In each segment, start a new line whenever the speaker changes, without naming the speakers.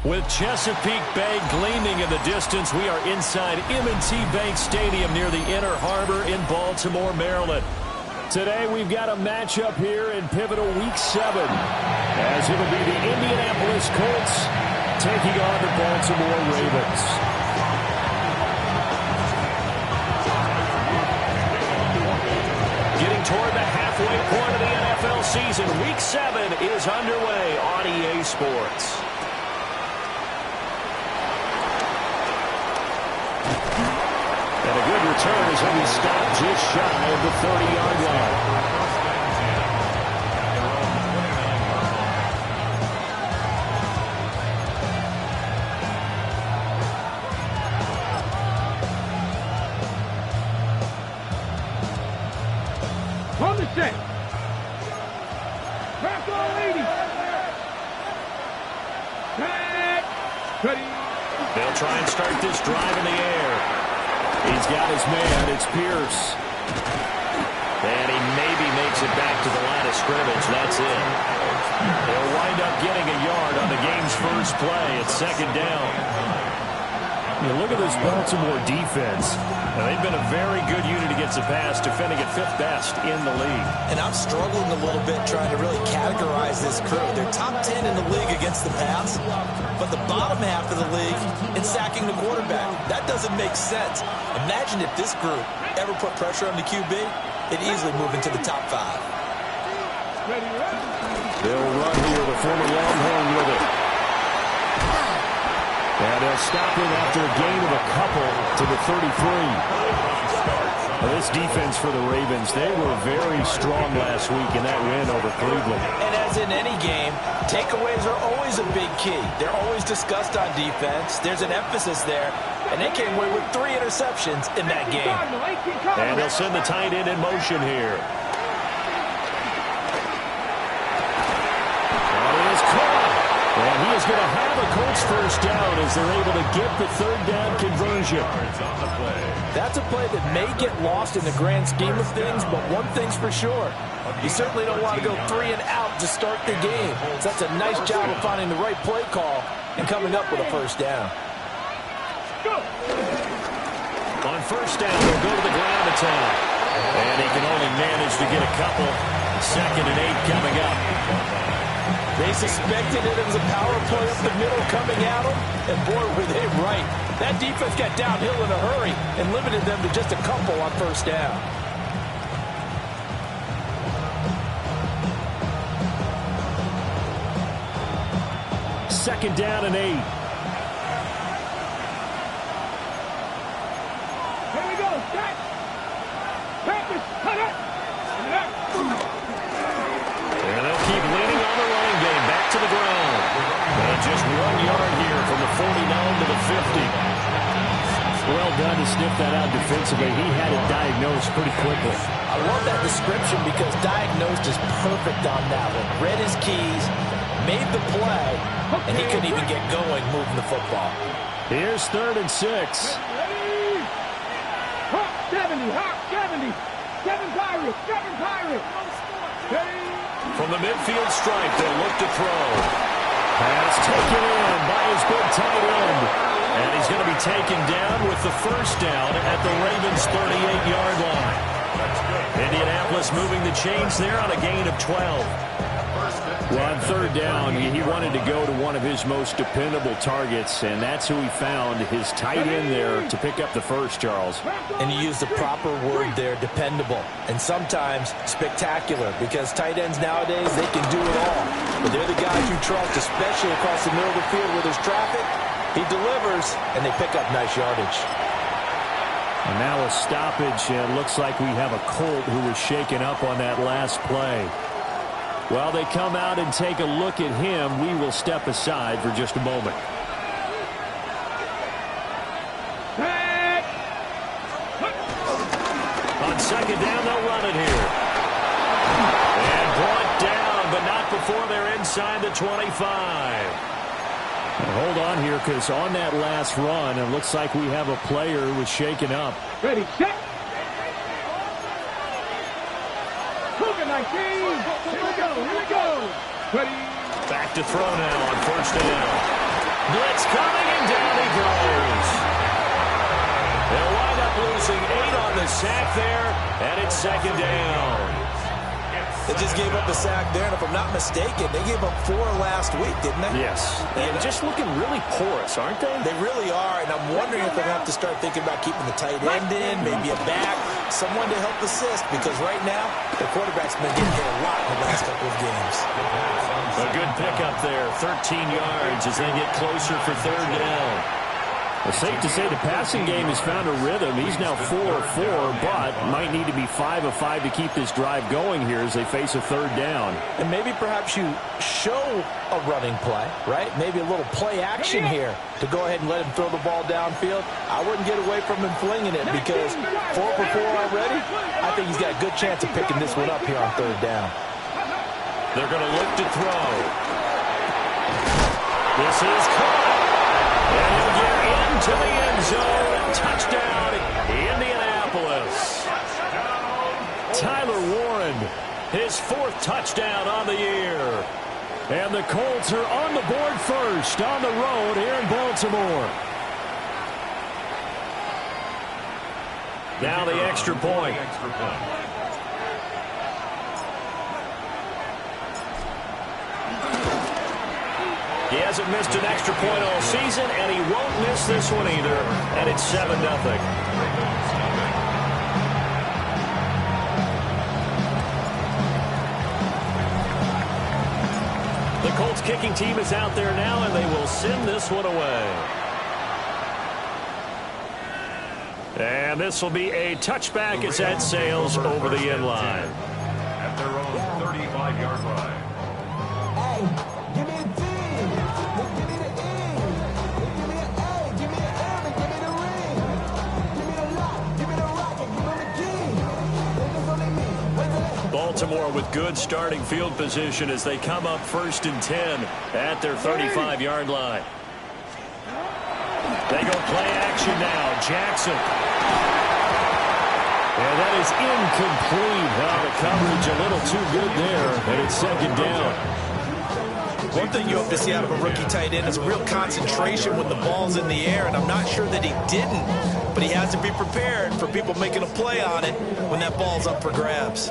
With Chesapeake Bay gleaming in the distance, we are inside M&T Bank Stadium near the Inner Harbor in Baltimore, Maryland. Today we've got a matchup here in pivotal Week 7, as it'll be the Indianapolis Colts taking on the Baltimore Ravens. Getting toward the halfway point of the NFL season, Week 7 is underway on EA Sports. And a good return is when he stopped just shy of the 30-yard line.
On the set. Crack all 80. Ready.
They'll try and start this drive in the air. He's got his man. It's Pierce. And he maybe makes it back to the line of scrimmage. That's it. They'll wind up getting a yard on the game's first play. It's second down. You look at this Baltimore defense. Now, they've been a very good unit against the pass, defending at 5th best in the league.
And I'm struggling a little bit trying to really categorize this crew. They're top 10 in the league against the pass, but the bottom half of the league in sacking the quarterback. That doesn't make sense. Imagine if this group ever put pressure on the QB, it'd easily move into the top 5.
They'll run here, the former Longhorn with it. And they'll stop him after a gain of a couple to the 33. Well, this defense for the Ravens, they were very strong last week in that win over Cleveland.
And as in any game, takeaways are always a big key. They're always discussed on defense. There's an emphasis there. And they came away with 3 interceptions in that game.
And they'll send the tight end in motion here. And he is going to have a Colts first down as they're able to get the 3rd down conversion.
That's a play that may get lost in the grand scheme of things, but one thing's for sure. You certainly don't want to go 3 and out to start the game. So that's a nice job of finding the right play call and coming up with a first down.
On first down, they'll go to the ground attack. And he can only manage to get a couple. 2nd and 8 coming up.
They suspected it was a power play up the middle coming at them, and boy, were they right. That defense got downhill in a hurry and limited them to just a couple on first down.
Second down and 8.
Here we go. Set. Practice. Cut it.
And they'll keep leaning on the running game. Back to the ground. And just 1 yard here from the 49 to the 50. Well done to sniff that out defensively. He had it diagnosed pretty quickly.
I love that description because diagnosed is perfect on that one. Read his keys, made the play, and he couldn't even get going moving the football.
Here's 3rd and 6.
Ready. Hawk 70. Hawk 70. 7 Pirates. 7 Pirates. Ready.
From the midfield stripe, they'll look to throw. Pass taken in by his big tight end. And he's going to be taken down with the first down at the Ravens' 38-yard line. Indianapolis moving the chains there on a gain of 12. Well, on 3rd down, he wanted to go to one of his most dependable targets, and that's who he found, his tight end there, to pick up the first, Charles.
And you use the proper word there, dependable, and sometimes spectacular, because tight ends nowadays, they can do it all. But they're the guys you trust, especially across the middle of the field where there's traffic. He delivers, and they pick up nice yardage.
And now a stoppage, and it looks like we have a Colt who was shaken up on that last play. While they come out and take a look at him, we will step aside for just a moment. On 2nd down, they'll run it here. And brought down, but not before they're inside the 25. Hold on here, because on that last run, it looks like we have a player who was shaken up.
Ready, set. Cougar 19. Here we go. Ready.
Back to throw now on first down. Blitz coming, and down he goes. They'll wind up losing 8 on the sack there, and it's second down.
They just gave up a sack there, and if I'm not mistaken, they gave up 4 last week, didn't they?
Yes. And just looking really porous, aren't they?
They really are, and I'm wondering if they're going to have to start thinking about keeping the tight end in, maybe a back, someone to help assist, because right now, the quarterback's been getting hit a lot in the last couple of games.
A good pickup there, 13 yards as they get closer for third down. It's safe to say the passing game has found a rhythm. He's now 4 of 4, but might need to be 5 of 5 to keep this drive going here as they face a third down.
And maybe perhaps you show a running play, right? Maybe a little play action here to go ahead and let him throw the ball downfield. I wouldn't get away from him flinging it because 4 for 4 already. I think he's got a good chance of picking this one up here on third down.
They're going to look to throw. This is caught. And he'll get into the end zone. Touchdown, Indianapolis. Tyler Warren, his 4th touchdown on the year. And the Colts are on the board first on the road here in Baltimore. Now the extra point. He hasn't missed an extra point all season, and he won't miss this one either, and it's 7-0. The Colts kicking team is out there now, and they will send this one away. And this will be a touchback as that sails over the end line.
At their own 35-yard line.
Baltimore with good starting field position as they come up 1st and 10 at their 35-yard line. They go play action now. Jackson. And that is incomplete. The coverage a little too good there, and it's second down.
One thing you hope to see out of a rookie tight end is a real concentration when the ball's in the air, and I'm not sure that he didn't, but he has to be prepared for people making a play on it when that ball's up for grabs.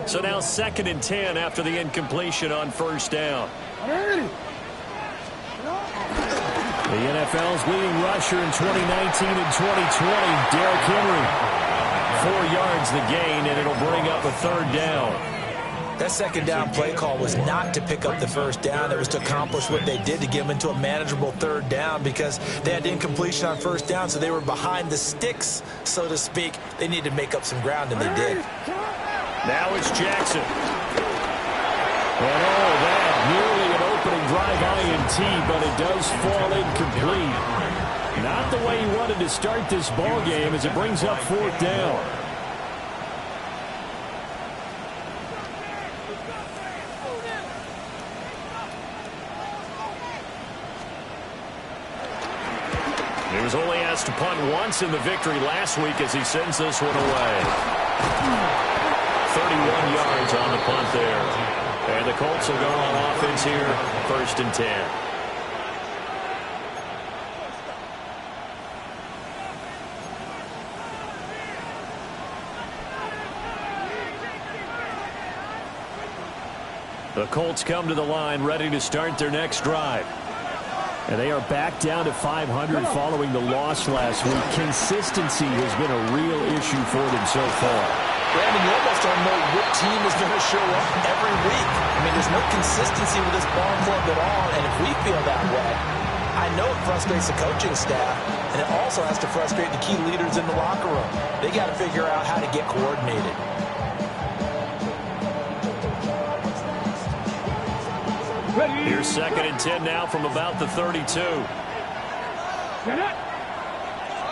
So now 2nd and 10 after the incompletion on 1st down. The NFL's leading rusher in 2019 and 2020, Derrick Henry. 4 yards the gain, and it'll bring up a third down.
That second down play call was not to pick up the first down. It was to accomplish what they did to get them into a manageable third down because they had incompletion on first down, so they were behind the sticks, so to speak. They needed to make up some ground, and they did.
Now it's Jackson. And all that, nearly an opening drive INT, but it does fall incomplete. Not the way he wanted to start this ball game as it brings up 4th down. He was only asked to punt once in the victory last week as he sends this one away. 31 yards on the punt there. And the Colts will go on offense here, 1st and 10. The Colts come to the line ready to start their next drive. And they are back down to 500 following the loss last week. Consistency has been a real issue for them so far.
Brandon, you almost don't know what team is going to show up every week. I mean, there's no consistency with this ball club at all, and if we feel that way, I know it frustrates the coaching staff, and it also has to frustrate the key leaders in the locker room. They got to figure out how to get coordinated.
Here's 2nd and 10 now from about the 32.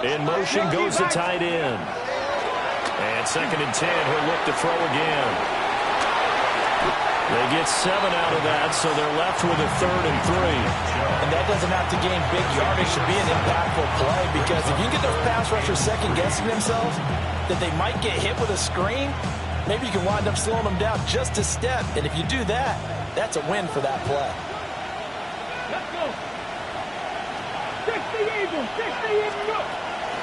In motion goes the tight end. And 2nd and 10, he'll look to throw again. They get 7 out of that, so they're left with a 3rd and 3.
And that doesn't have to gain big yardage to be an impactful play, because if you get those pass rushers second-guessing themselves that they might get hit with a screen, maybe you can wind up slowing them down just a step. And if you do that, that's a win for that play.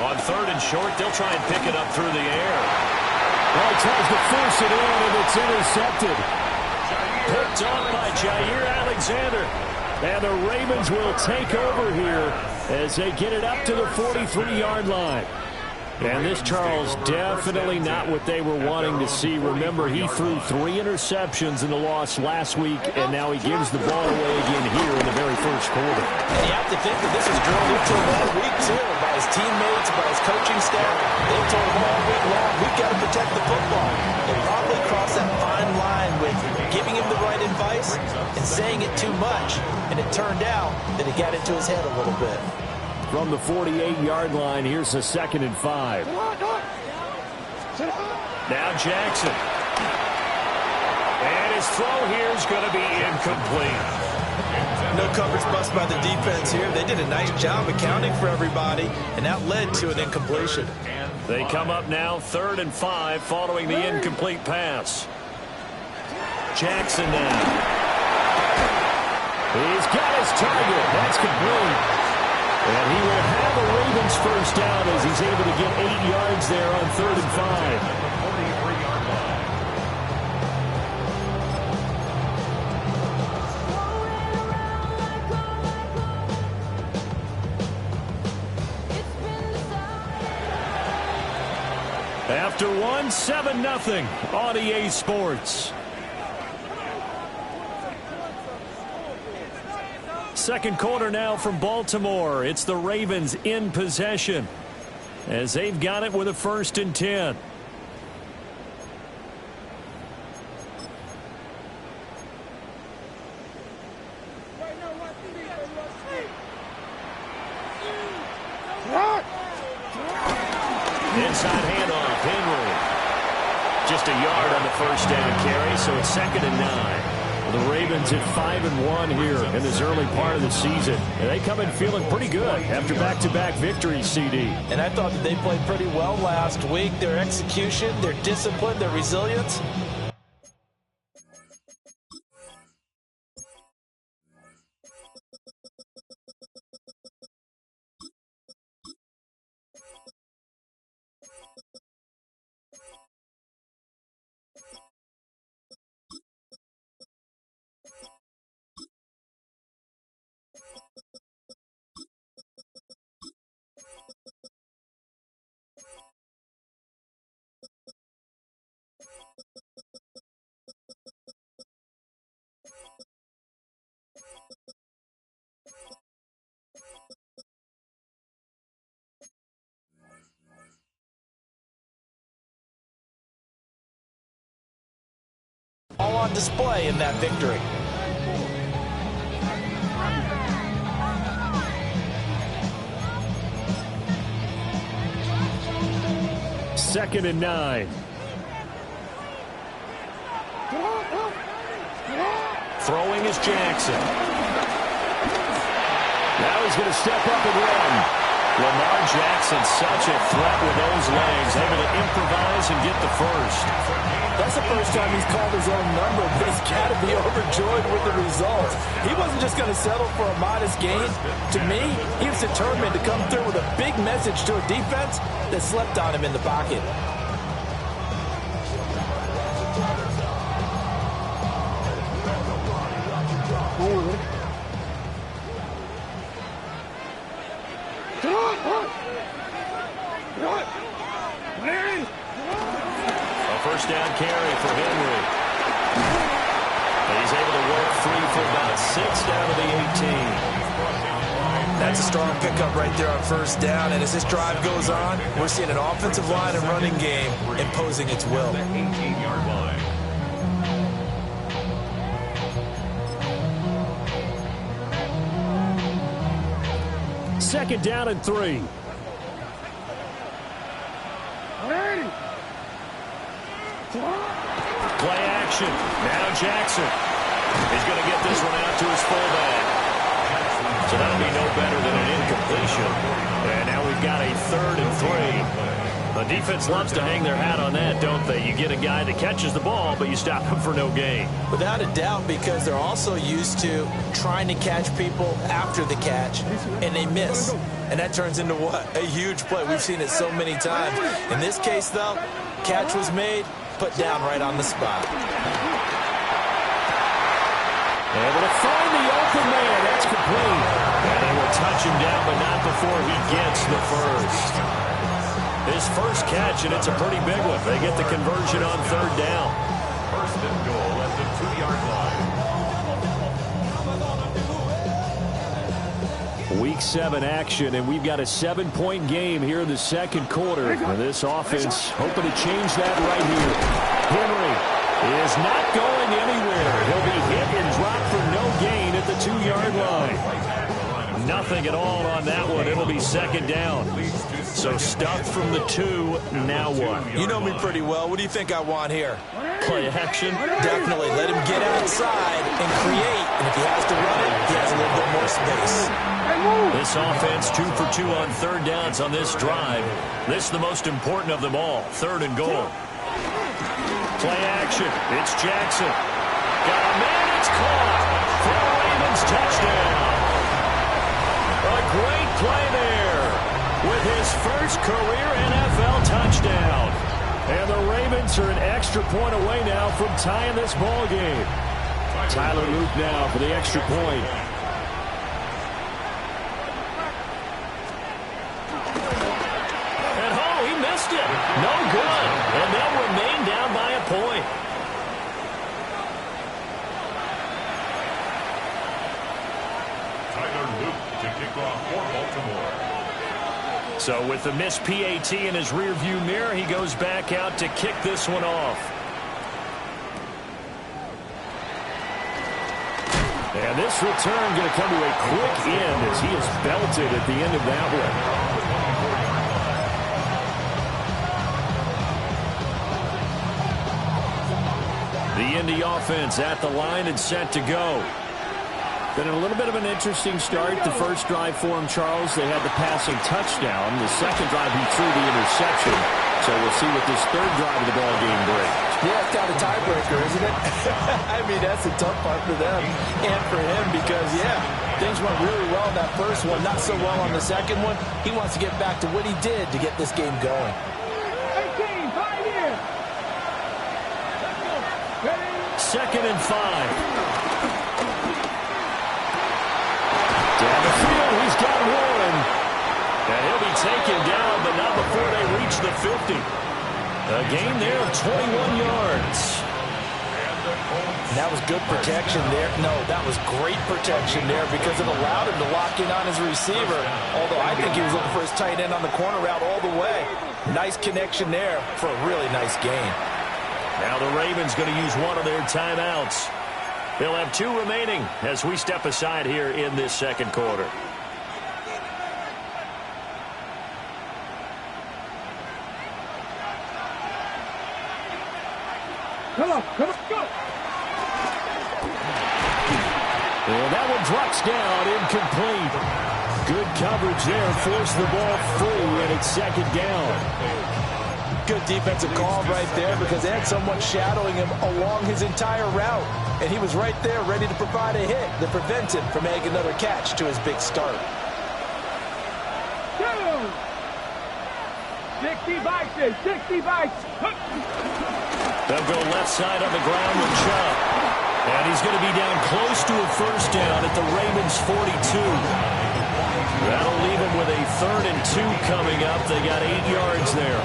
On third and short, they'll try and pick it up through the air. Well, he tries to force it in, and it's intercepted. Picked up by Jair Alexander. And the Ravens will take over here as they get it up to the 43-yard line. And this, Charles, definitely not what they were wanting to see. Remember, he threw 3 interceptions in the loss last week, and now he gives the ball away again here in the very first quarter.
And you have to think that this was drilled into him all week, too, by his teammates, by his coaching staff. They told him all week long, we've got to protect the football. They probably crossed that fine line with giving him the right advice and saying it too much. And it turned out that it got into his head a little bit.
From the 48-yard line, here's a 2nd and 5. Now Jackson. And his throw here is going to be incomplete.
No coverage bust by the defense here. They did a nice job accounting for everybody, and that led to an incompletion.
They come up now 3rd and 5 following the incomplete pass. Jackson now. He's got his target. That's complete. And he will have a Ravens first down as he's able to get 8 yards there on 3rd and 5. After one, 7-0 on EA Sports. Second quarter now from Baltimore. It's the Ravens in possession as they've got it with a 1st and 10. Inside handoff, Henry. Just a yard on the first down carry, so it's 2nd and 9. The Ravens at 5-1 here in this early part of the season. And they come in feeling pretty good after back-to-back victories, CD.
And I thought that they played pretty well last week. Their execution, their discipline, their resilience. All on display in that victory.
Second and 9. Throwing is Jackson. Now he's going to step up and run. Lamar Jackson, such a threat with those legs, able to improvise and get the first.
That's the first time he's called his own number, but he's got to be overjoyed with the results. He wasn't just going to settle for a modest gain. To me, he was determined to come through with a big message to a defense that slept on him in the pocket.
First down carry for Henry. He's able to work free for about 6 down to the 18.
That's a strong pickup right there on first down. And as this drive goes on, we're seeing an offensive line and running game imposing its will.
18-yard line.
Second down and 3. Play action. Now Jackson is going to get this one out to his fullback. So that'll be no better than an incompletion. And now we've got a 3rd and 3. The defense loves to hang their hat on that, don't they? You get a guy that catches the ball, but you stop him for no gain.
Without a doubt, because they're also used to trying to catch people after the catch, and they miss. and that turns into what? A huge play. We've seen it so many times. In this case, though, catch was made, put down right on the spot.
Able to find the open man. That's complete. And he will touch him down, but not before he gets the first. His first catch, and it's a pretty big one. They get the conversion on third down.
First and goal at the 2-yard line.
Week 7 action, and we've got a 7-point game here in the second quarter. And this offense hoping to change that right here. Henry is not going anywhere. He'll be hit and dropped for no gain at the 2-yard line. Nothing at all on that one. It'll be second down. So stuffed from the 2, now what?
You know me pretty well. What do you think I want here?
Play action?
Definitely. Let him get outside and create. And if he has to run it, he has a little bit more space.
This offense 2 for 2 on third downs on this drive. This is the most important of them all. Third and goal. Play action. It's Jackson. Got a man. It's caught. For the Ravens touchdown. A great play there with his first career NFL touchdown. And the Ravens are an extra point away now from tying this ball game. Tyler Luke now for the extra point. And oh, he missed it. No good. And they'll remain down by a point.
Tyler Luke to kick off for Baltimore.
So with the missed PAT in his rearview mirror, he goes back out to kick this one off. And this return going to come to a quick end as he is belted at the end of that one. The Indy offense at the line and set to go. Been a little bit of an interesting start. The first drive for him, Charles, they had the passing touchdown. The second drive, he threw the interception. So we'll see what this third drive of the ball game brings.
Yeah, it's got a tiebreaker, isn't it? I mean, that's a tough part for them and for him because, yeah, things went really well in that first one, not so well on the second one. He wants to get back to what he did to get this game going.
18, 5 years.
Second and 5. Down the field, he's got one. And he'll be taken down, but not before they reach the 50. A gain there of 21 yards.
And that was good protection there. No, that was great protection there because it allowed him to lock in on his receiver. Although I think he was looking for his tight end on the corner route all the way. Nice connection there for a really nice gain.
Now the Ravens going to use one of their timeouts. They'll have 2 remaining as we step aside here in this second quarter.
Come on, go.
Well, that one drops down, incomplete. Good coverage there, forced the ball free, and it's second down.
Good defensive call right there because they had someone shadowing him along his entire route. And he was right there ready to provide a hit to prevent him from making another catch to his big start.
60 bikes, 60 bikes.
They'll go left side on the ground with Chubb. And he's going to be down close to a first down at the Ravens 42. That'll leave him with a 3rd and 2 coming up. They got 8 yards there.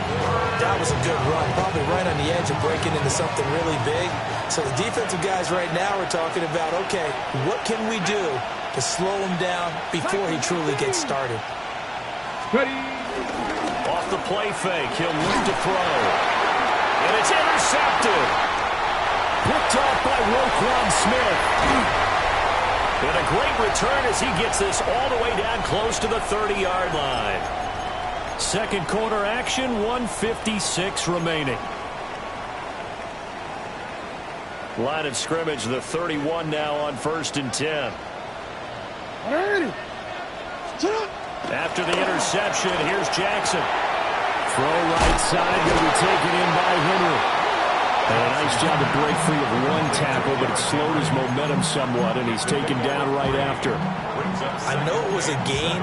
That was a good run, probably right on the edge of breaking into something really big. So the defensive guys right now are talking about, okay, what can we do to slow him down before he truly gets started?
Ready.
Off the play fake, he'll look to throw. And it's intercepted. Picked off by Roquan Smith. And a great return as he gets this all the way down close to the 30-yard line. Second quarter action, 1:56 remaining. Line of scrimmage, the 31 now on 1st and 10. After the interception, here's Jackson. Throw right side, going to be taken in by Henry. And a nice job to break free of one tackle, but it slowed his momentum somewhat, and he's taken down right after.
I know it was a gain,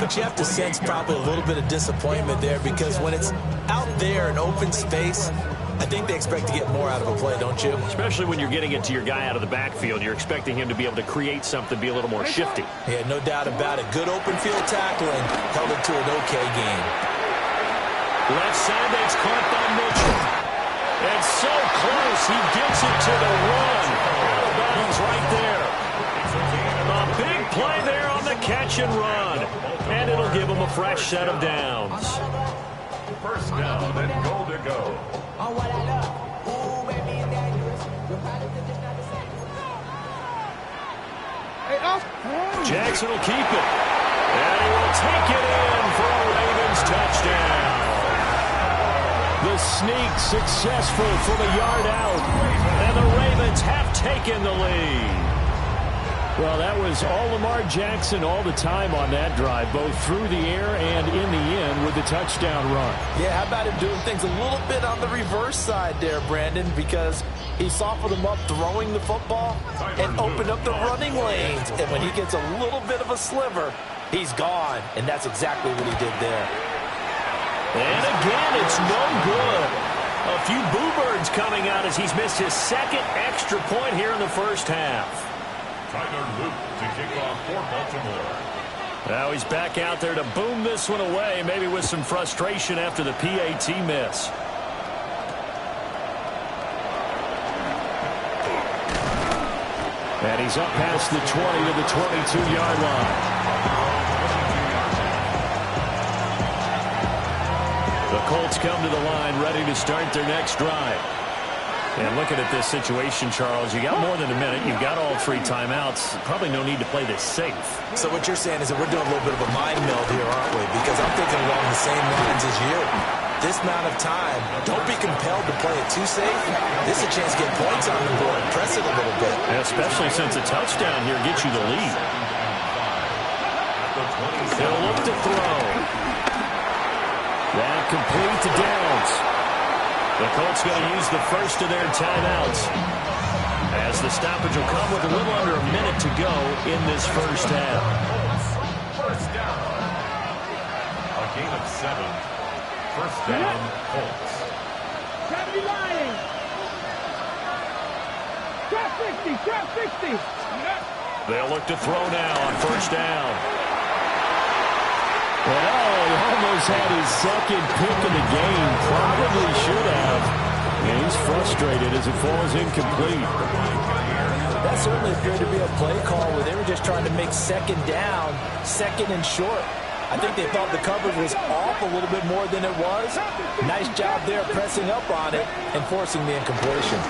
But you have to sense probably a little bit of disappointment there, because when it's out there in open space, I think they expect to get more out of a play, don't you?
Especially when you're getting it to your guy out of the backfield. You're expecting him to be able to create something, be a little more shifty.
Yeah, no doubt about it. Good open field tackling held it to an okay game.
Left side, that's caught by Mitchell. And so close, he gets it to the run. Out of bounds right there. A big play there on the catch and run. And it'll give him a fresh set of downs.
First down and goal to go.
Jackson will keep it. And he will take it in for a Ravens touchdown. The sneak successful from a yard out. And the Ravens have taken the lead. Well, that was all Lamar Jackson all the time on that drive, both through the air and in the end with the touchdown run.
Yeah, how about him doing things a little bit on the reverse side there, Brandon, because he softened him up throwing the football and opened up the running lanes. And when he gets a little bit of a sliver, he's gone. And that's exactly what he did there.
And again, it's no good. A few boo birds coming out as he's missed his second extra point here in the first half.
Tyler Luke to kick off for Baltimore.
Now he's back out there to boom this one away, maybe with some frustration after the PAT miss. And he's up past the 20 to the 22-yard line. The Colts come to the line ready to start their next drive. And looking at this situation, Charles, you got more than a minute. You've got all three timeouts. Probably no need to play this safe.
So what you're saying is that we're doing a little bit of a mind meld here, aren't we? Because I'm thinking along the same lines as you. This amount of time, don't be compelled to play it too safe. This is a chance to get points on the board. Press it a little bit.
Especially since a touchdown here gets you the lead. They'll look to throw. That complete to Downs. The Colts going to use the first of their timeouts, as the stoppage will come with a little under a minute to go in this first half.
First down. A gain of 7. First down, Colts.
Try to be lying. Trap 60, trap 60.
They'll look to throw now on first down. Well, he almost had his second pick of the game. Probably should have. And he's frustrated as it falls incomplete.
That certainly appeared to be a play call where they were just trying to make second down, second and short. I think they thought the coverage was off a little bit more than it was. Nice job there pressing up on it and forcing the incompletion.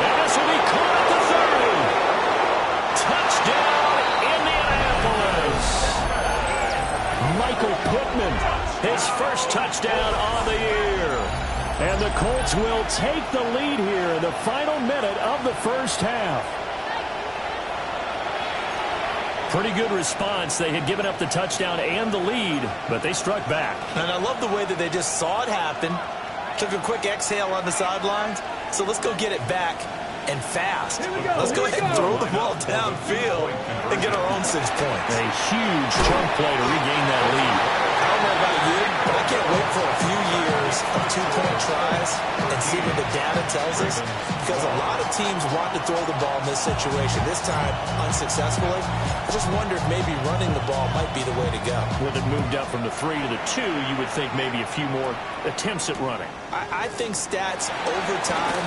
And this will be caught at the 30. Touchdown, Indianapolis. Michael Pittman, his first touchdown on the year. And the Colts will take the lead here in the final minute of the first half. Pretty good response. They had given up the touchdown and the lead, but they struck back.
And I love the way that they just saw it happen, took a quick exhale on the sidelines. So let's go get it back and fast. Let's go ahead and throw the ball downfield and get our own 6 points.
A huge chunk play to regain that lead.
I don't know about you, but I can't wait for a few years of 2-point tries and see what the data tells us, because a lot of teams want to throw the ball in this situation. This time, unsuccessfully. I just wonder if maybe running the ball might be the way to go.
With it moved up from the 3 to the 2, you would think maybe a few more attempts at running.
I think stats over time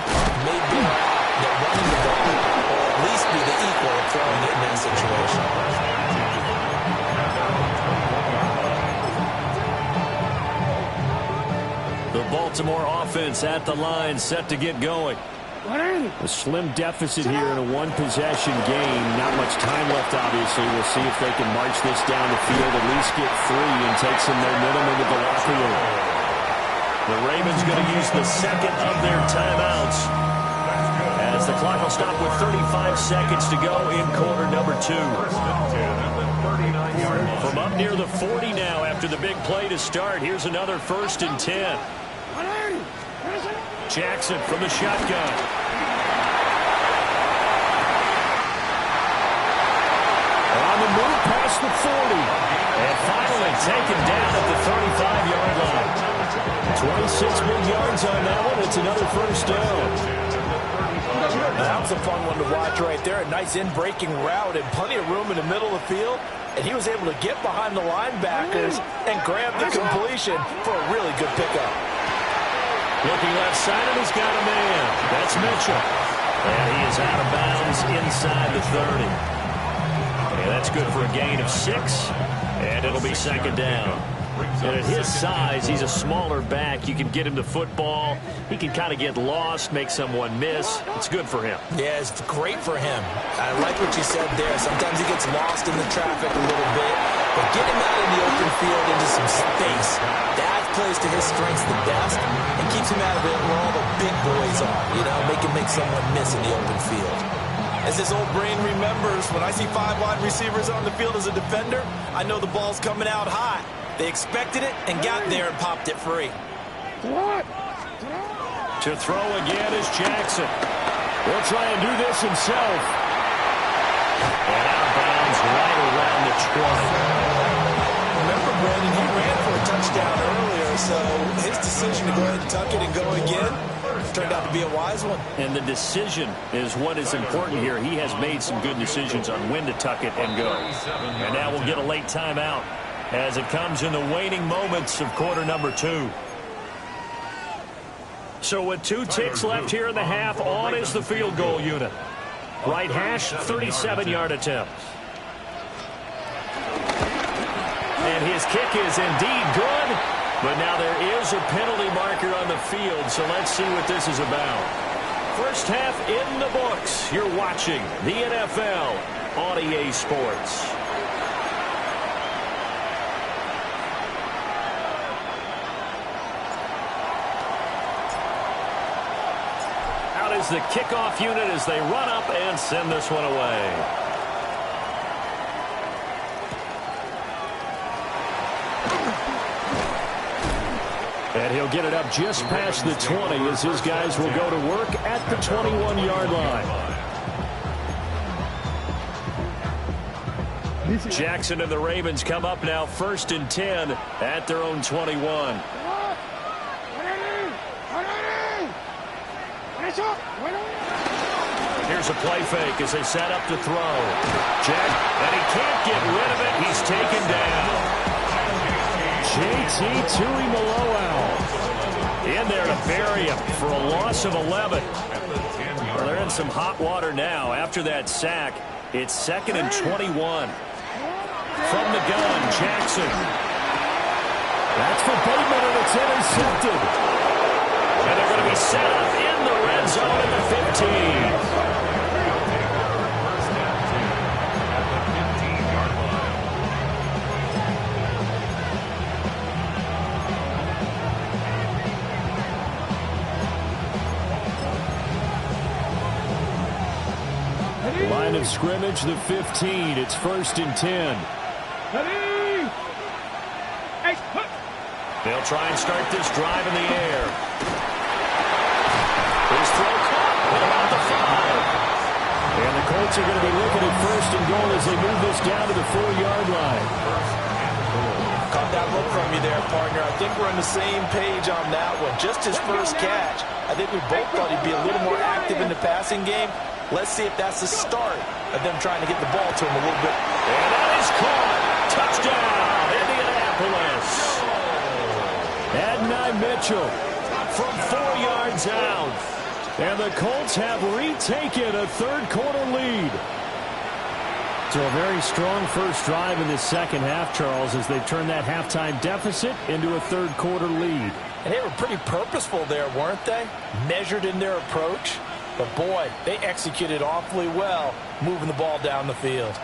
may be that running the ball will at least be the equal of throwing it in that situation.
The Baltimore offense at the line, set to get going. A slim deficit here in a one-possession game. Not much time left, obviously. We'll see if they can march this down the field, at least get 3 and take some momentum into the locker room. The Ravens going to use the second of their timeouts, as the clock will stop with 35 seconds to go in quarter number 2. From up near the 40 now after the big play to start, here's another 1st and 10. Jackson from the shotgun. On on the move past the 40. And finally taken down at the 35-yard line. 26 big yards on that one. It's another first down.
That was a fun one to watch right there. A nice in-breaking route and plenty of room in the middle of the field. And he was able to get behind the linebackers and grab the completion for a really good pickup.
Looking left side, and he's got a man. That's Mitchell. And he is out of bounds inside the 30. And that's good for a gain of 6. And it'll be second down. And at his size, he's a smaller back. You can get him the football. He can kind of get lost, make someone miss. It's good for him.
Yeah, it's great for him. I like what you said there. Sometimes he gets lost in the traffic a little bit. But get him out in the open field into some space. That plays to his strengths the best and keeps him out of it where all the big boys are. You know, make someone miss in the open field. As his old brain remembers, when I see 5 wide receivers on the field as a defender, I know the ball's coming out high. They expected it and got there and popped it free.
To throw again is Jackson. He'll try and do this himself. And out of bounds right around the 20.
Remember, Brandon, he ran for a touchdown earlier, so his decision to go ahead and tuck it and go again turned out to be a wise one.
And the decision is what is important here. He has made some good decisions on when to tuck it and go. And now we'll get a late timeout as it comes in the waning moments of quarter number 2. So with 2 ticks left here in the half, on is the field goal unit. Right hash, 37-yard attempt. And his kick is indeed good, but now there is a penalty marker on the field, so let's see what this is about. First half in the books. You're watching the NFL on EA Sports. Is the kickoff unit as they run up and send this one away. And he'll get it up just past the 20 as his guys will go to work at the 21-yard line. Jackson and the Ravens come up now 1st and 10 at their own 21. Here's a play fake as they set up to throw. Jack, and he can't get rid of it. He's taken down. JT Tuimoloau in there to bury him for a loss of 11. Well, they're in some hot water now after that sack. It's 2nd and 21. From the gun, Jackson. That's for Bateman, and it's intercepted. And they're going to be set up in the red zone at the 15. Line of scrimmage, the 15. It's 1st and 10. They'll try and start this drive in the air. His throw caught at about the 5. And the Colts are going to be looking at 1st and goal as they move this down to the 4-yard line.
Caught that look from you there, partner. I think we're on the same page on that one. Just his first catch. I think we both thought he'd be a little more active in the passing game. Let's see if that's the start of them trying to get the ball to him a little bit.
And that is caught. Touchdown, Indianapolis. Adonai Mitchell from 4 yards out. And the Colts have retaken a third-quarter lead. So a very strong first drive in the second half, Charles, as they've turned that halftime deficit into a third-quarter lead.
And they were pretty purposeful there, weren't they? Measured in their approach. But, boy, they executed awfully well moving the ball down the field.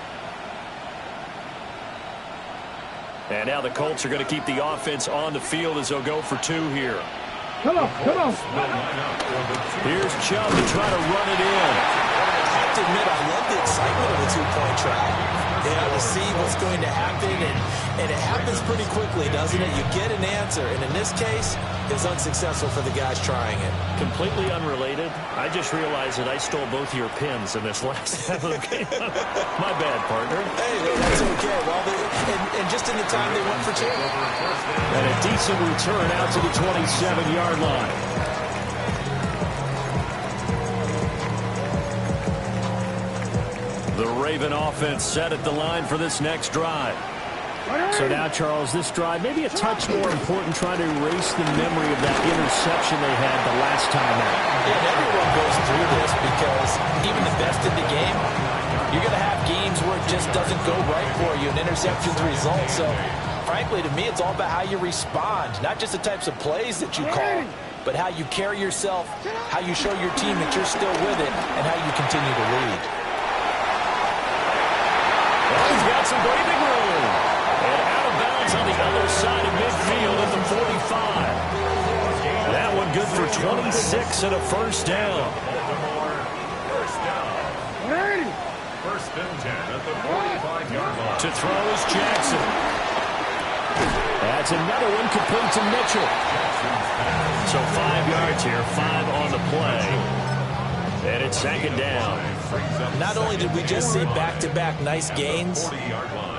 And now the Colts are going to keep the offense on the field as they'll go for 2 here.
Come on.
Here's Chubb to try to run it in.
I have to admit, I love the excitement of the 2-point try. To see what's going to happen, and it happens pretty quickly, doesn't it? You get an answer, and in this case, it's unsuccessful for the guys trying it.
Completely unrelated. I just realized that I stole both of your pins in this last half of the game. My bad, partner.
Hey, that's okay. Well, and just in the time they went for two.
And a decent return out to the 27-yard line. The Raven offense set at the line for this next drive. So now, Charles, this drive maybe a touch more important, trying to erase the memory of that interception they had the last time out.
Yeah, and everyone goes through this because even the best in the game, you're going to have games where it just doesn't go right for you, and interceptions result. So, frankly, to me, it's all about how you respond, not just the types of plays that you call, but how you carry yourself, how you show your team that you're still with it, and how you continue to lead.
He's got some breathing room. And out of bounds on the other side of midfield at the 45. That one good for 26 and a first down.
First and 10 at the 45-yard line.
To throw is Jackson. That's another one complete to Mitchell. So 5 yards here, 5 on the play. And it's second down.
Not only did we just see back-to-back nice gains,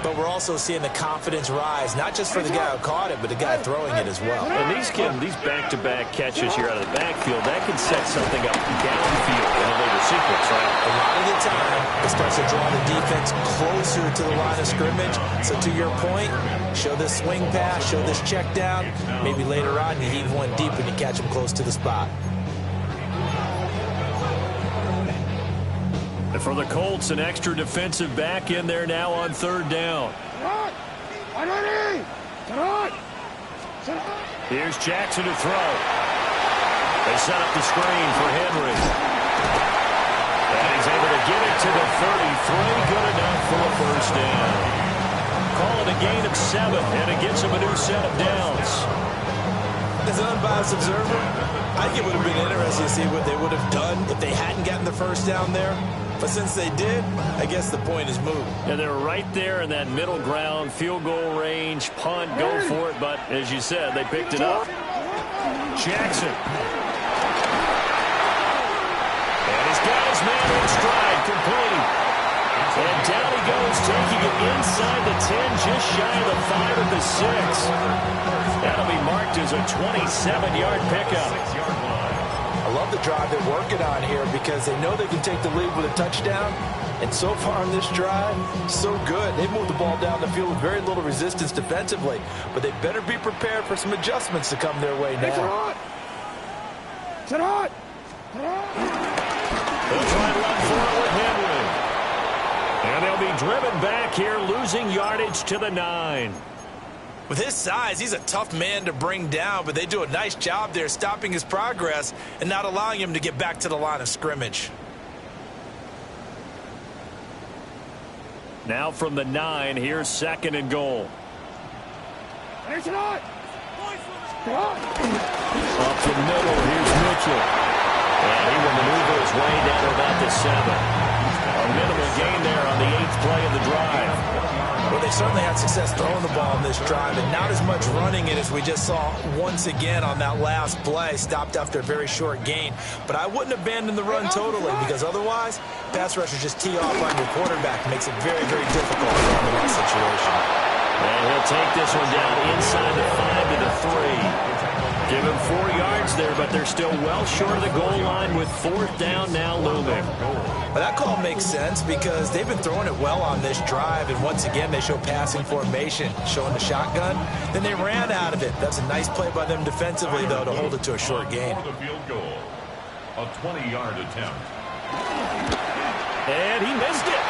but we're also seeing the confidence rise, not just for the guy who caught it, but the guy throwing it as well.
And these back-to-back catches here out of the backfield, that can set something up downfield in a later sequence, right?
A lot of the time, it starts to draw the defense closer to the line of scrimmage. So to your point, show this swing pass, show this check down. Maybe later on you heave one deep and you catch him close to the spot.
And for the Colts, an extra defensive back in there now on third down. Here's Jackson to throw. They set up the screen for Henry. And he's able to get it to the 33. Good enough for a first down. Call it a gain of 7, and it gets him a new set of downs.
As an unbiased observer, I think it would have been interesting to see what they would have done if they hadn't gotten the first down there. But since they did, I guess the point is moot.
And they're right there in that middle ground, field goal range, punt, go for it. But as you said, they picked it up. Jackson. And he's got his man in stride, complete. And down he goes, taking it inside the 10, just shy of the 5 at the 6. That'll be marked as a 27-yard pickup.
I love the drive they're working on here because they know they can take the lead with a touchdown. And so far on this drive, so good. They moved the ball down the field with very little resistance defensively. But they better be prepared for some adjustments to come their way now.
Sit on!
They'll try and run for it with Henry. And they'll be driven back here, losing yardage to the 9.
With his size, he's a tough man to bring down, but they do a nice job there stopping his progress and not allowing him to get back to the line of scrimmage.
Now from the 9, here's second and goal.
There's it on!
Up the middle, here's Mitchell. And he will maneuver his way down to about the 7. A minimal gain there on the 8th play of the drive.
Well, they certainly had success throwing the ball in this drive, and not as much running it as we just saw once again on that last play, stopped after a very short gain. But I wouldn't abandon the run totally, because otherwise, pass rushers just tee off on your quarterback. It makes it very, very difficult for him in that situation.
And he'll take this one down inside the 5 to the 3. Give him 4 yards there, but they're still well short of the goal line with 4th down now looming.
Well, that call makes sense because they've been throwing it well on this drive, and once again they show passing formation, showing the shotgun. Then they ran out of it. That's a nice play by them defensively, though, to hold it to a short gain.
For the field goal, a 20-yard attempt.
And he missed it.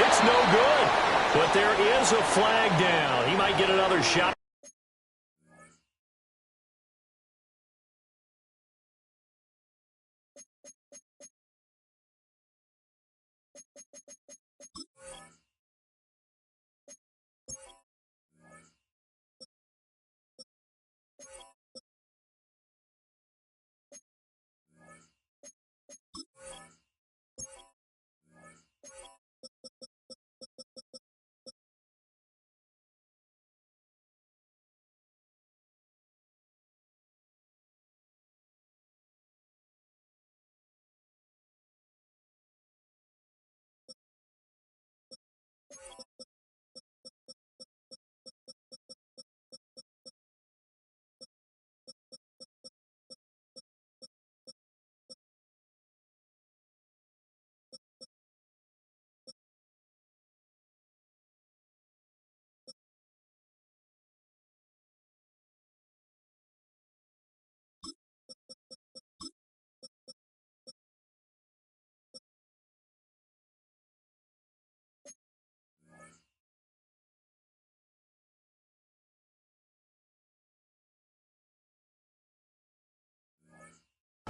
It's no good. But there is a flag down. He might get another shot.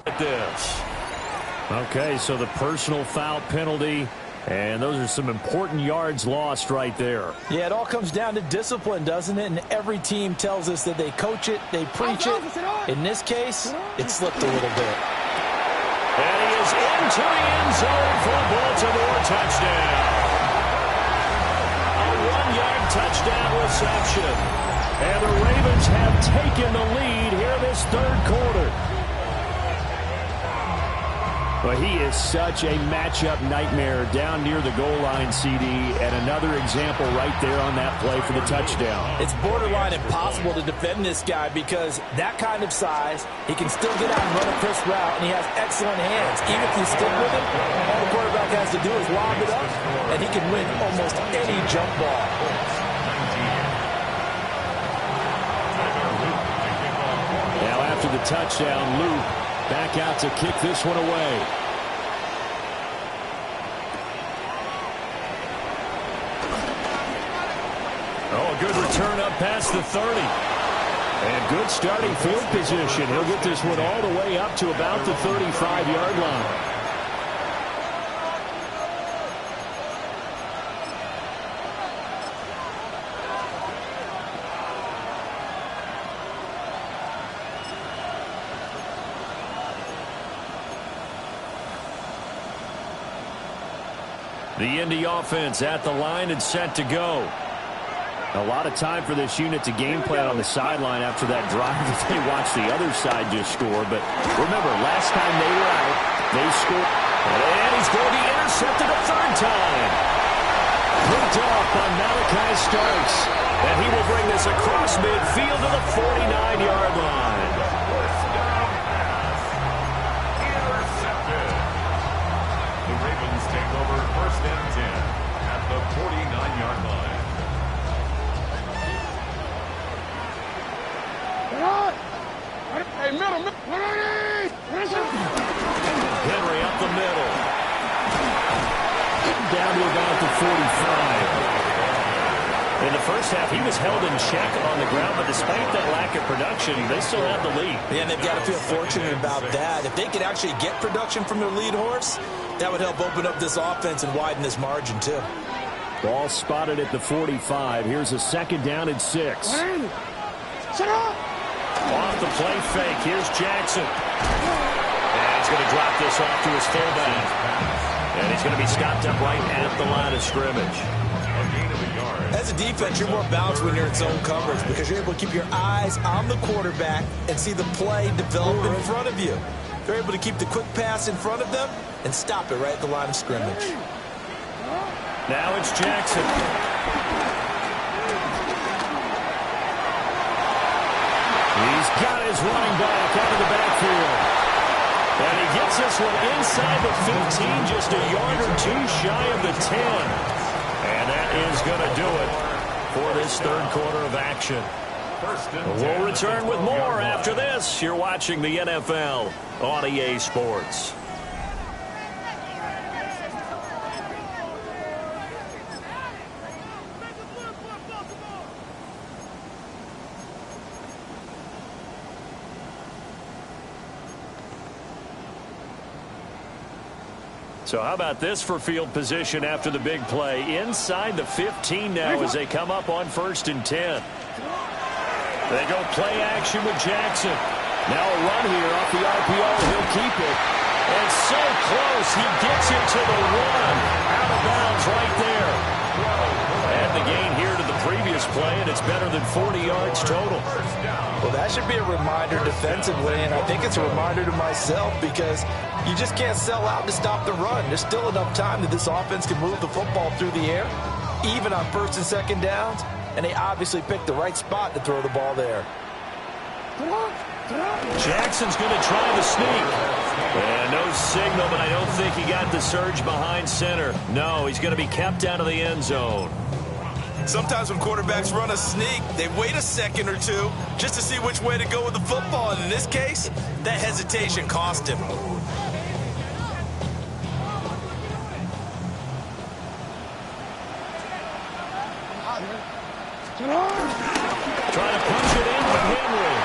At this. Okay, so the personal foul penalty, and those are some important yards lost right there.
Yeah, it all comes down to discipline, doesn't it? And every team tells us that they coach it, they preach it. In this case, it slipped a little bit.
And he is into the end zone for a Baltimore touchdown. A 1-yard touchdown reception. And the Ravens have taken the lead here in this third quarter. Well, he is such a matchup nightmare down near the goal line, CD, and another example right there on that play for the touchdown.
It's borderline impossible to defend this guy because that kind of size, he can still get out and run a crisp route, and he has excellent hands. Even if you stick with him, all the quarterback has to do is lob it up, and he can win almost any jump ball.
Now after the touchdown, Luke back out to kick this one away. Oh, a good return up past the 30. And good starting field position. He'll get this one all the way up to about the 35-yard line. The Indy offense at the line and set to go. A lot of time for this unit to game plan on the sideline after that drive that they watched the other side just score. But remember, last time they were out, they scored. And he's going to be intercepted a third time. Picked up by Malachi Starks. And he will bring this across midfield to the 49-yard line.
The Ravens take over first and 10 at the 49-yard line.
Hey, middle.
Henry up the middle. Down to about the 45. In the first half, he was held in check on the ground, but despite that lack of production, they still have the lead.
Yeah, and they've got to feel fortunate about that. If they could actually get production from their lead horse, that would help open up this offense and widen this margin, too.
Ball spotted at the 45. Here's a second down and 6.
Shut up!
Off the play fake. Here's Jackson. And he's going to drop this off to his fullback. And he's going to be stopped up right at the line of scrimmage.
As a defense, you're more balanced when you're in zone coverage because you're able to keep your eyes on the quarterback and see the play develop in front of you. They're able to keep the quick pass in front of them and stop it right at the line of scrimmage.
Now it's Jackson. He's got his running back out of the backfield. And he gets this one inside the 15, just a yard or two shy of the 10. And that is going to do it for this third quarter of action. We'll return with more after this. You're watching the NFL on EA Sports. So how about this for field position after the big play? Inside the 15 now as they come up on 1st and 10. They go play action with Jackson. Now a run here off the RPO. He'll keep it. And so close. He gets it to the 1. Out of bounds right there. And the gain here to the previous play, and it's better than 40 yards total.
Well, that should be a reminder defensively, and I think it's a reminder to myself because you just can't sell out to stop the run. There's still enough time that this offense can move the football through the air. even on first and second downs, and they obviously picked the right spot to throw the ball there.
Jackson's going to try the sneak. And no signal, but I don't think he got the surge behind center. No, he's going to be kept out of the end zone.
Sometimes when quarterbacks run a sneak, they wait a second or two just to see which way to go with the football. And in this case, that hesitation cost him.
Trying to punch it in with Henry.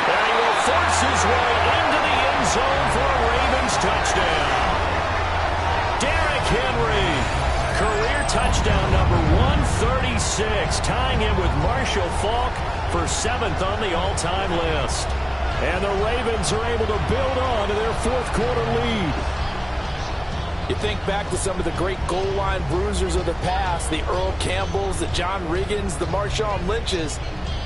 And he will force his way into the end zone for a Ravens touchdown. Derrick Henry, career touchdown number 136, tying him with Marshall Faulk for 7th on the all-time list. And the Ravens are able to build on to their fourth quarter lead.
You think back to some of the great goal line bruisers of the past, the Earl Campbells, the John Riggins, the Marshawn Lynches.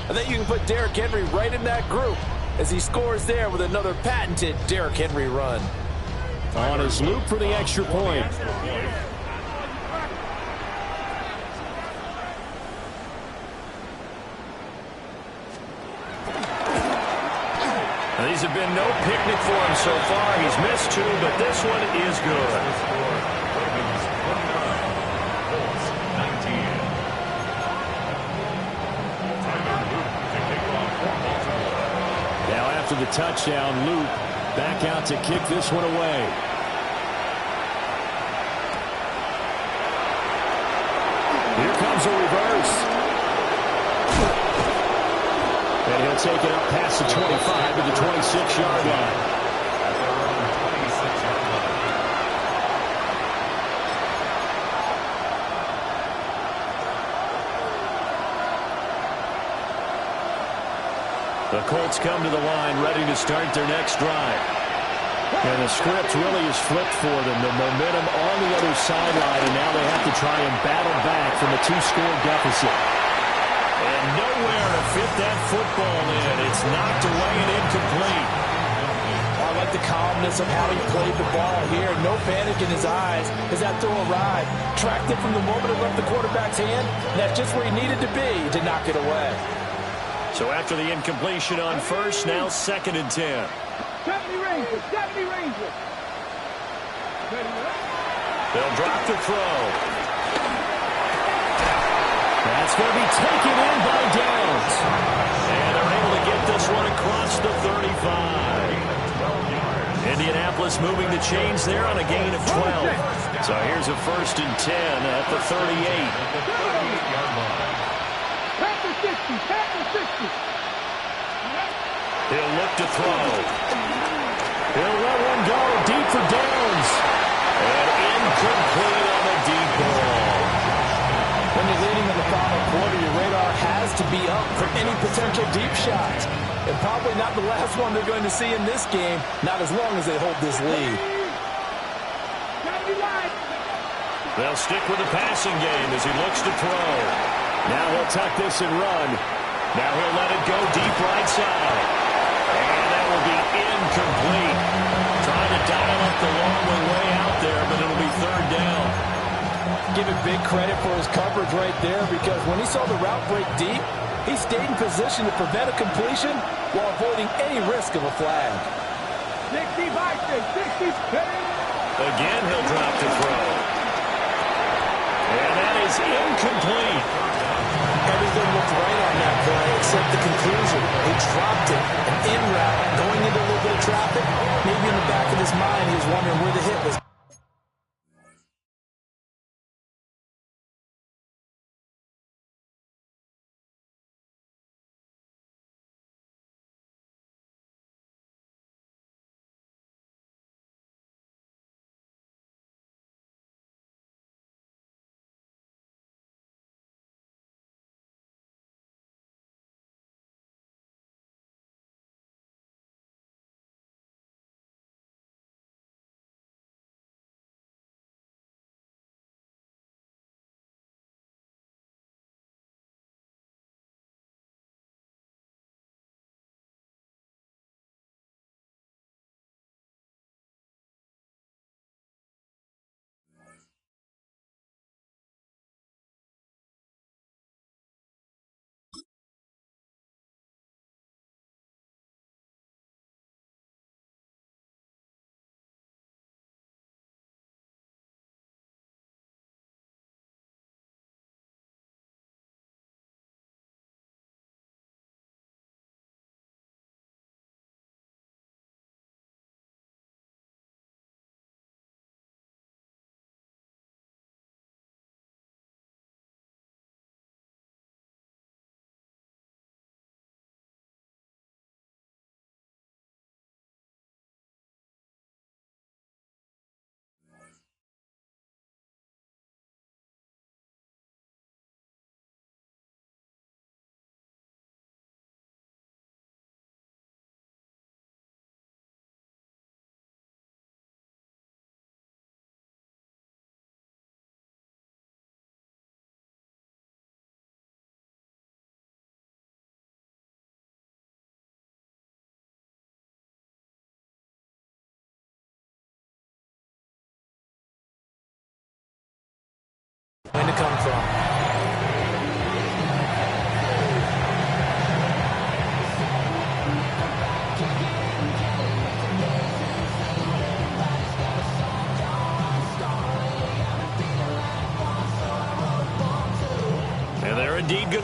I think you can put Derrick Henry right in that group as he scores there with another patented Derrick Henry run.
On his loop for the extra point. These have been no picnic for him so far. He's missed 2, but this one is good. Now after the touchdown, Luke back out to kick this one away. Here comes a reverse. And he'll take it up past the 25 to the 26-yard line. The Colts come to the line ready to start their next drive. And the script really is flipped for them. The momentum on the other sideline, and now they have to try and battle back from a 2-score deficit. And nowhere to fit that football in. It's knocked away and incomplete.
I like the calmness of how he played the ball here. No panic in his eyes as that throw arrived. Tracked it from the moment it left the quarterback's hand. And that's just where he needed to be to knock it away.
So after the incompletion on first, now 2nd and 10.
70 Rangers, 70 Rangers.
They'll drop the throw. That's going to be taken in by Downs. And they're able to get this one across the 35. Indianapolis moving the chains there on a gain of 12. So here's a 1st and 10 at the 38.
Pack the 60, pack the 60.
He'll look to throw. He'll let one go deep for Downs. And incomplete on the deep ball.
When you're leading in the final quarter, your radar has to be up for any potential deep shots. And probably not the last one they're going to see in this game, not as long as they hold this lead.
They'll stick with the passing game as he looks to throw. Now he'll tuck this and run. Now he'll let it go deep right side. And that will be incomplete. Trying to dial up the long way out there, but it'll be 3rd down.
Give it big credit for his coverage right there, because when he saw the route break deep, he stayed in position to prevent a completion while avoiding any risk of a flag.
60 Vikings, 60
Again, he'll drop to throw. And that is incomplete.
Everything looked right on that play except the conclusion. He dropped it, an in route, going into a little bit of traffic. Maybe in the back of his mind, he was wondering where the hit was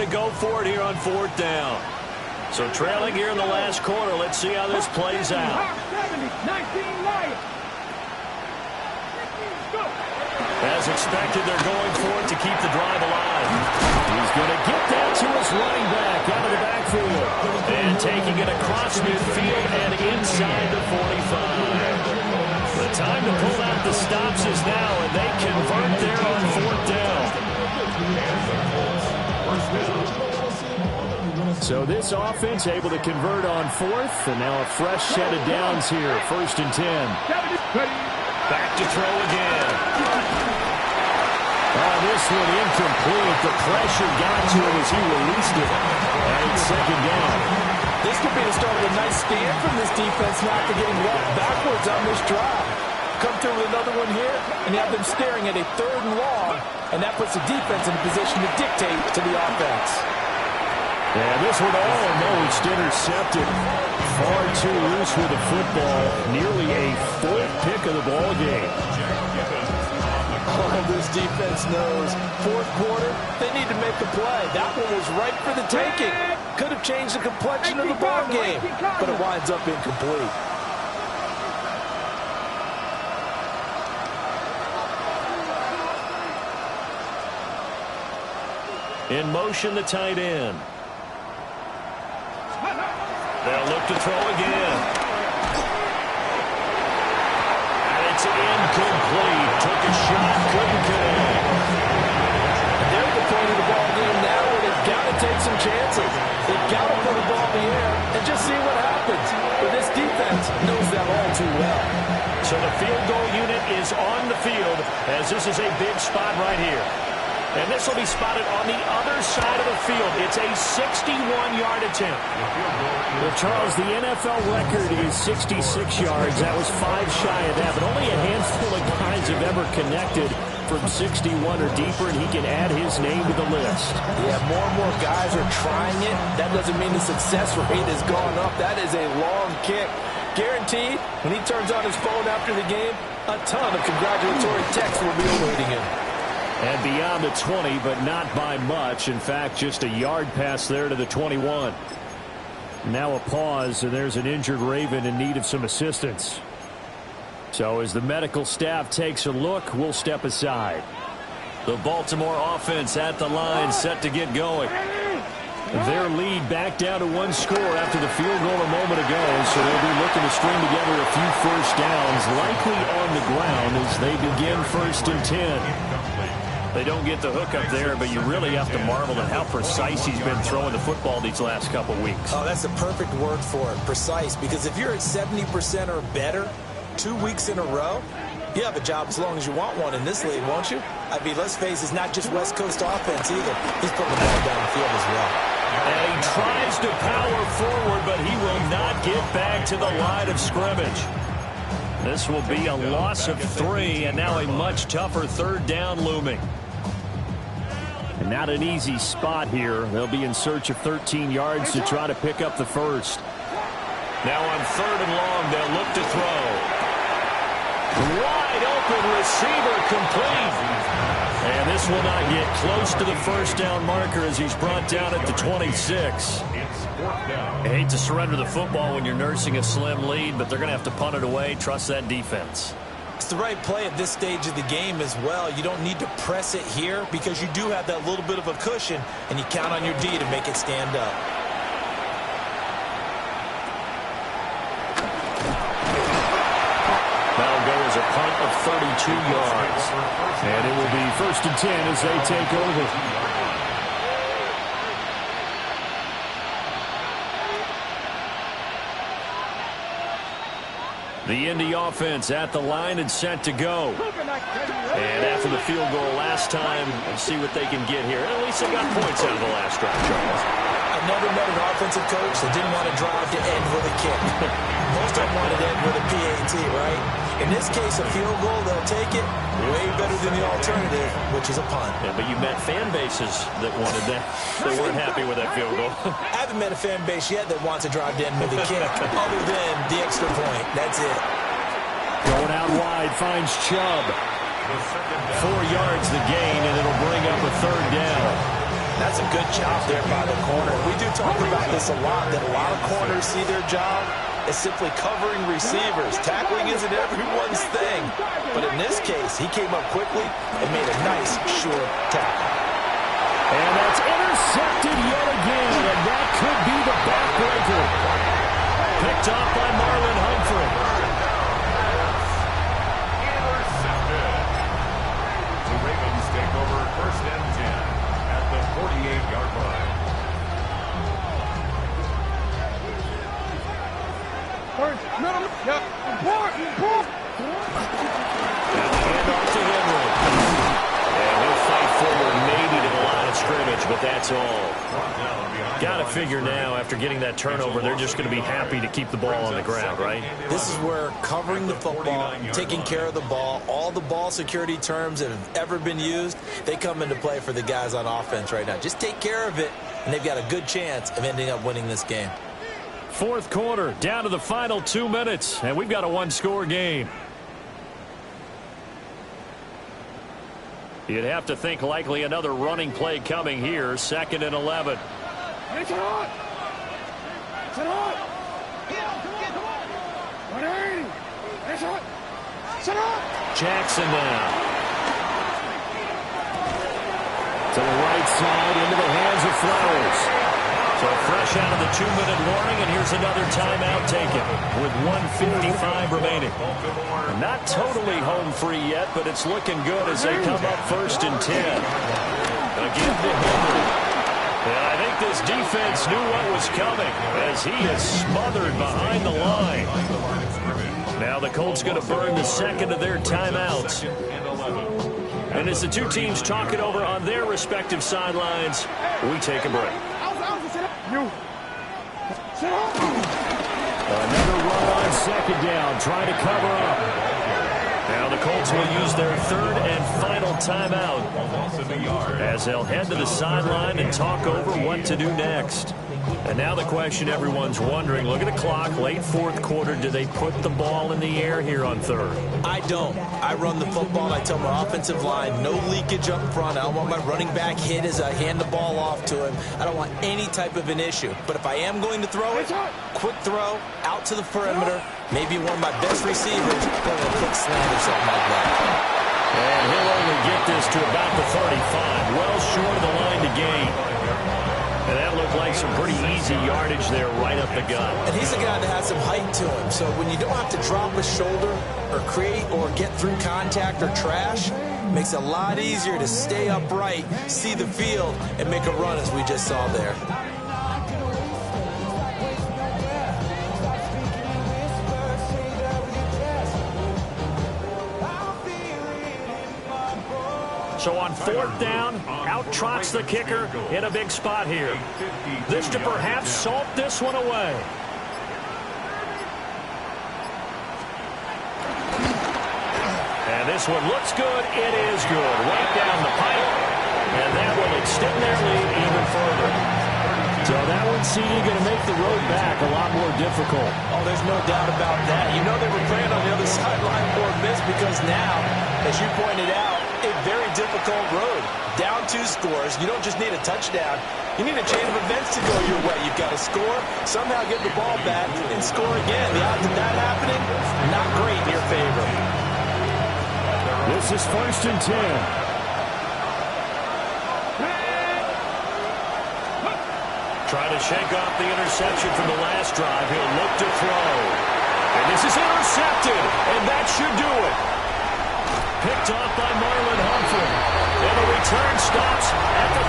to go for it here on 4th down. So trailing here in the last quarter. Let's see how this plays out.
19 Lions.
As expected, they're going for it to keep the drive alive. He's going to get that to his running back out of the backfield. And taking it across midfield and inside the 45. The time to pull out the stops is now, and they convert there on 4th down. So this offense able to convert on 4th, and now a fresh set of downs here. 1st and 10. Back to throw again. Oh, this one incomplete. The pressure got to him as he released it. And it's 2nd down.
This could be the start of a nice stand from this defense now after getting walked backwards on this drive. Come through with another one here, and you have them staring at a 3rd and long, and that puts the defense in a position to dictate to the offense.
Yeah, this one almost intercepted. Far too loose with the football. Nearly a 4th pick of the ball game.
Oh, this defense knows. 4th quarter, they need to make a play. That one was right for the taking. Could have changed the complexion of the ball game, but it winds up incomplete.
In motion, the tight end. They'll look to throw again. And it's incomplete. Took a shot, couldn't connect.
They're at the point of the ball game now where they've got to take some chances. They've got to put the ball in the air and just see what happens. But this defense knows that all too well.
So the field goal unit is on the field as this is a big spot right here. And this will be spotted on the other side of the field. It's a 61-yard attempt.
Well, Charles, the NFL record is 66 yards. That was 5 shy of that, but only a handful of guys have ever connected from 61 or deeper, and he can add his name to the list.
Yeah, more and more guys are trying it. That doesn't mean the success rate has gone up. That is a long kick. Guaranteed, when he turns on his phone after the game, a ton of congratulatory texts will be awaiting him.
And beyond the 20, but not by much. In fact, just a yard pass there to the 21. Now a pause, and there's an injured Raven in need of some assistance. So as the medical staff takes a look, we'll step aside.
The Baltimore offense at the line, set to get going.
Their lead back down to 1 score after the field goal a moment ago, so they'll be looking to string together a few first downs, likely on the ground as they begin 1st and 10.
They don't get the hook up there, but you really have to marvel at how precise he's been throwing the football these last couple weeks.
Oh, that's the perfect word for it, precise, because if you're at 70% or better 2 weeks in a row, you have a job as long as you want one in this league, won't you? I mean, let's face it, it's not just West Coast offense either. He's putting the ball down the field as well.
And he tries to power forward, but he will not get back to the line of scrimmage. This will be a loss of 3, and now a much tougher 3rd down looming.
And not an easy spot here. They'll be in search of 13 yards to try to pick up the first.
Now on 3rd and long, they'll look to throw. Wide open receiver complete. And this will not get close to the first down marker as he's brought down at the 26. I hate to surrender the football when you're nursing a slim lead, but they're going to have to punt it away. Trust that defense.
It's the right play at this stage of the game as well. You don't need to press it here because you do have that little bit of a cushion, and you count on your D to make it stand up.
That'll go as a punt of 32 yards.
And it will be 1st and 10 as they take over.
The Indy offense at the line and set to go. And after the field goal last time, we'll see what they can get here. At least they got points out of the last drive, Charles.
I've never met an offensive coach that didn't want to drive to end with a kick. Most of them wanted to end with a PAT, right? In this case, a field goal, they'll take it way better than the alternative, which is a punt.
Yeah, but you met fan bases that wanted that. They weren't happy with that field goal.
I haven't met a fan base yet that wants to drive to end with a kick, other than the extra point. That's it.
Going out wide, finds Chubb.
4 yards the gain, and it'll bring up a 3rd down.
That's a good job there by the corner. We do talk about this a lot, that a lot of corners see their job as simply covering receivers. Tackling isn't everyone's thing. But in this case, he came up quickly and made a nice, sure tackle.
And that's intercepted yet again, and that could be the backbreaker. Picked off by Marlon Humphrey.
Intercepted. The Ravens take over 1st and 10 at the 48-yard line.
Middle, yeah, pull.
And the handoff to Henry. And he'll fight forward maybe to the line of scrimmage, but that's all. Got to figure now, after getting that turnover, they're just going to be happy to keep the ball on the ground, right?
This is where covering the football, taking care of the ball, all the ball security terms that have ever been used, they come into play for the guys on offense right now. Just take care of it, and they've got a good chance of ending up winning this game.
Fourth quarter, down to the final 2 minutes, and we've got a one-score game. You'd have to think likely another running play coming here, 2nd and 11.
It's hot. It's hot. It's hot. It's hot.
Jackson now. To the right side, into the hands of Flowers. So fresh out of the 2-minute warning, and here's another timeout taken with 1:55 remaining. Not totally home free yet, but it's looking good as they come up 1st and 10. Again to Henry. And I think this defense knew what was coming as he is smothered behind the line. Now the Colts going to burn the second of their timeouts. And as the two teams talk it over on their respective sidelines, we take a break. Another run on 2nd down, trying to cover up. Now the Colts will use their 3rd and final timeout as they'll head to the sideline and talk over what to do next. And now the question everyone's wondering, look at the clock, late 4th quarter, do they put the ball in the air here on 3rd?
I don't. I run the football, and I tell my offensive line, no leakage up front. I don't want my running back hit as I hand the ball off to him. I don't want any type of an issue. But if I am going to throw it, quick throw, out to the perimeter, maybe one of my best receivers, going a quick slant or something like that.
And he'll only get this to about the 35, well short of the line to gain. And that looked like some pretty easy yardage there right up the gut.
And he's a guy that has some height to him. So when you don't have to drop a shoulder or create or get through contact or trash, it makes it a lot easier to stay upright, see the field, and make a run as we just saw there.
So on 4th down, out trots the kicker in a big spot here. This to perhaps salt this one away. And this one looks good. It is good. Right down the pipe. And that will extend their lead even further. So that one, CD, going to make the road back a lot more difficult.
Oh, there's no doubt about that. You know they were playing on the other sideline for a miss because now, as you pointed out, a very difficult road. Down 2 scores. You don't just need a touchdown. You need a chain of events to go your way. You've got to score, somehow get the ball back, and score again. The odds of that happening, not great in your favor.
This is 1st and 10. Try to shake off the interception from the last drive. He'll look to throw. And this is intercepted, and that should do it. Picked off by Marlon Humphrey. And the return stops at the